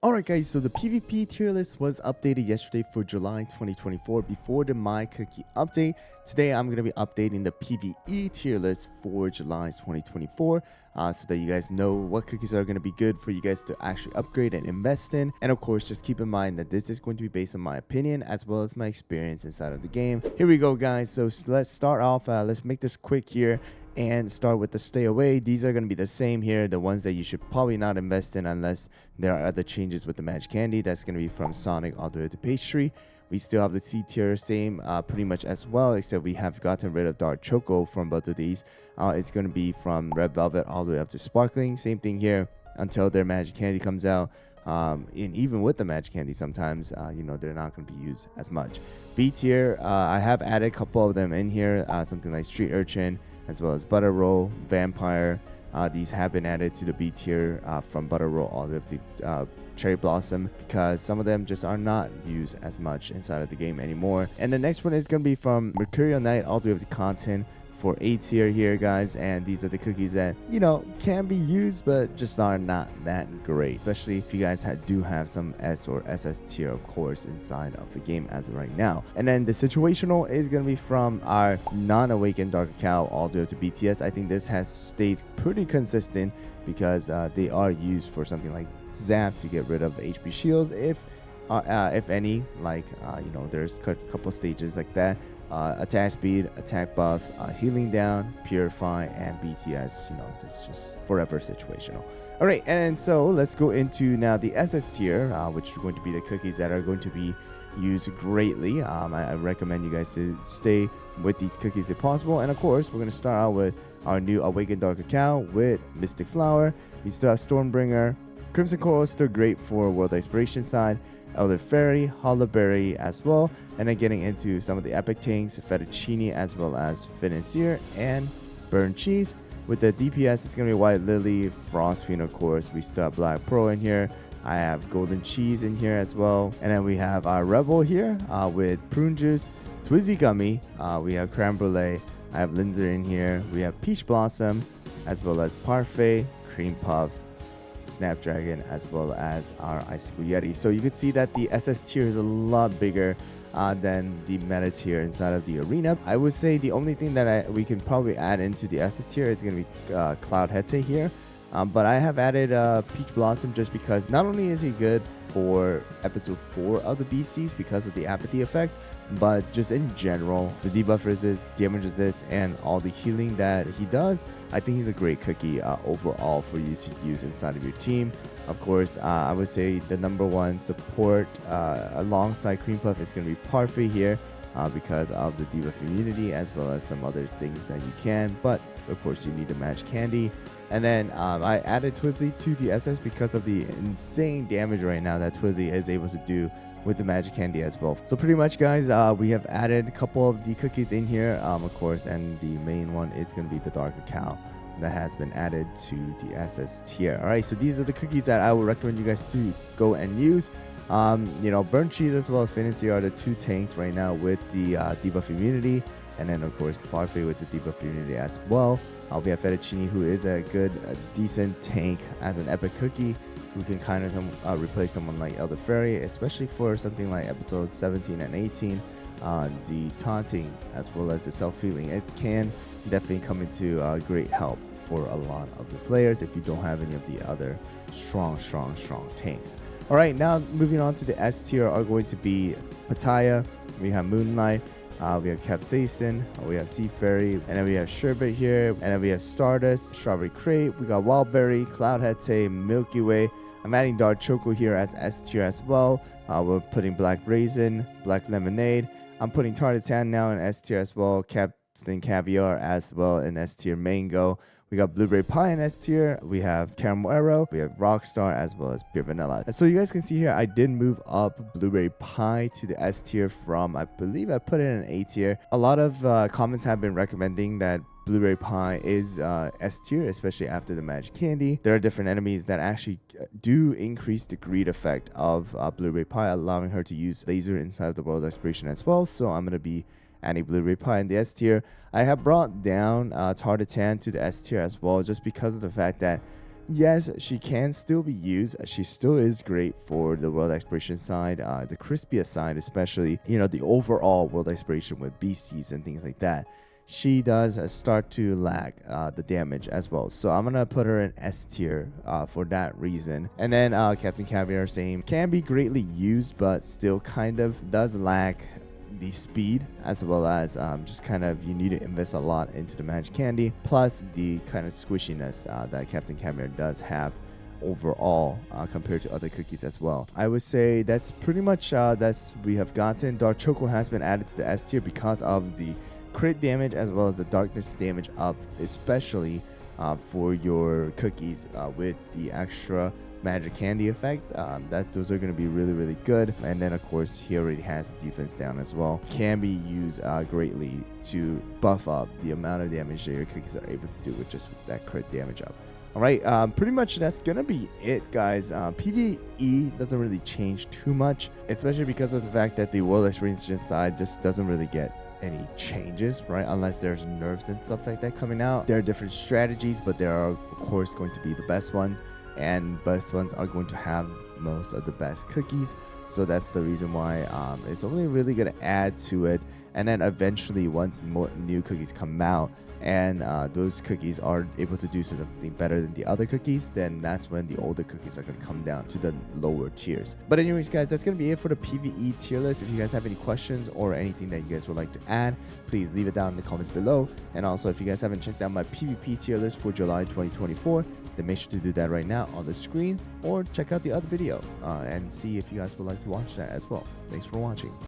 Alright guys, so the PvP tier list was updated yesterday for July 2024 before the My Cookie update. Today I'm going to be updating the PvE tier list for July 2024 so that you guys know what cookies are going to be good for you guys to actually upgrade and invest in. And of course, just keep in mind that this is going to be based on my opinion as well as my experience inside of the game. Here we go guys, so let's start off, let's make this quick here and start with the stay away. These are going to be the same here, the ones that you should probably not invest in unless there are other changes with the magic candy. That's going to be from Sonic all the way to pastry. We still have the C tier, same pretty much as well, except we have gotten rid of Dark Choco from both of these. It's going to be from Red Velvet all the way up to Sparkling. Same thing here until their magic candy comes out. And even with the magic candy, sometimes you know, they're not going to be used as much. B tier, I have added a couple of them in here, something like Street Urchin as well as Butter Roll, Vampire. These have been added to the B tier from Butter Roll all the way up to Cherry Blossom, because some of them just are not used as much inside of the game anymore. And the next one is going to be from Mercurial Knight all the way up to Content for A tier here, guys. And these are the cookies that, you know, can be used but just are not that great, especially if you guys do have some S or SS tier, of course, inside of the game as of right now. And then the situational is going to be from our non-awakened Dark Cacao all the way up to BTS. I think this has stayed pretty consistent because they are used for something like Zap to get rid of HP shields if any, like you know, there's a couple stages like that. Attack speed, attack buff, healing down, purify, and BTS. You know, it's just forever situational. All right, and so let's go into now the SS tier, which are going to be the cookies that are going to be used greatly. I recommend you guys to stay with these cookies if possible. And of course, we're going to start out with our new Awakened Dark Cacao with Mystic Flower. We still have Stormbringer. Crimson Coral is still great for World Exploration side. Elder Fairy, Hollowberry as well, and then getting into some of the epic tanks, Fettuccine as well as Financier and Burnt Cheese. With the DPS, it's going to be White Lily, Frost Queen, of course. We still have Black Pearl in here. I have Golden Cheese in here as well. And then we have our Rebel here with Prune Juice, Twizzy Gummy. We have Creme Brulee. I have Linzer in here. We have Peach Blossom as well as Parfait, Cream Puff, Snapdragon, as well as our Icicle Yeti. So you could see that the SS tier is a lot bigger than the meta tier inside of the arena. I would say the only thing that we can probably add into the SS tier is going to be Cloud Hete here. But I have added Peach Blossom just because not only is he good for episode 4 of the BCs because of the apathy effect, but just in general, the debuff resist, damage resist, and all the healing that he does, I think he's a great cookie overall for you to use inside of your team. Of course, I would say the number one support alongside Cream Puff is going to be Parfait here because of the debuff immunity as well as some other things that you can. But of course, you need the magic candy. And then I added Twizzy to the SS because of the insane damage right now that Twizzy is able to do with the magic candy as well. So pretty much, guys, we have added a couple of the cookies in here, of course, and the main one is going to be the Dark Cacao that has been added to the SS tier. All right, so these are the cookies that I would recommend you guys to go and use. You know, Burnt Cheese as well as Financier are the two tanks right now with the debuff immunity, and then of course Parfait with the debuff immunity as well. We have Fettuccine, who is a good, decent tank as an epic cookie, who can kind of replace someone like Elder Fairy, especially for something like episodes 17 and 18. The taunting as well as the self-healing, it can definitely come into great help for a lot of the players if you don't have any of the other strong tanks. All right, now moving on to the S tier are going to be Pattaya. We have Moonlight. We have Capsaicin, we have Sea Fairy, and then we have Sherbet here, and then we have Stardust, Strawberry Crate, we got Wildberry, Cloud Hete, Milky Way. I'm adding Dark Choco here as S tier as well. We're putting Black Raisin, Black Lemonade. I'm putting Tartatan now in S tier as well, Capstan Caviar as well in S tier, Mango. We got Blueberry Pie in S tier. We have Caramel Arrow. We have Rockstar as well as Pure Vanilla. And so you guys can see here, I did move up Blueberry Pie to the S tier from, I believe I put it in A tier. A lot of comments have been recommending that Blueberry Pie is S tier, especially after the magic candy. There are different enemies that actually do increase the greed effect of Blueberry Pie, allowing her to use laser inside of the world exploration as well. So I'm going to be adding Blueberry Pie in the S tier. I have brought down Tartatan to the S tier as well, just because of the fact that yes, she can still be used. She still is great for the world exploration side, the crispiest side, especially, the overall world exploration with beasties and things like that. She does start to lag the damage as well. So I'm gonna put her in S tier for that reason. And then Captain Caviar, same, can be greatly used, but still kind of does lack the speed, as well as just kind of you need to invest a lot into the magic candy, plus the kind of squishiness that Captain Caviar does have overall compared to other cookies as well. I would say that's pretty much that's we have gotten. Dark Choco has been added to the S tier because of the crit damage as well as the darkness damage up, especially for your cookies with the extra magic candy effect. Those are going to be really good. And then of course he already has defense down as well, can be used greatly to buff up the amount of damage that your cookies are able to do with just that crit damage up. All right, pretty much that's gonna be it, guys. PVE doesn't really change too much, especially because of the fact that the world experience side just doesn't really get any changes, right? Unless there's nerfs and stuff like that coming out. There are different strategies, but there are of course going to be the best ones, and best ones are going to have most of the best cookies. So that's the reason why it's only really going to add to it. And then eventually, once more new cookies come out and those cookies are able to do something better than the other cookies, then that's when the older cookies are going to come down to the lower tiers. But anyways, guys, that's going to be it for the PVE tier list. If you guys have any questions or anything that you guys would like to add, please leave it down in the comments below. And also, if you guys haven't checked out my PvP tier list for July 2024, then make sure to do that right now on the screen, or check out the other video and see if you guys would like to watch that as well. Thanks for watching.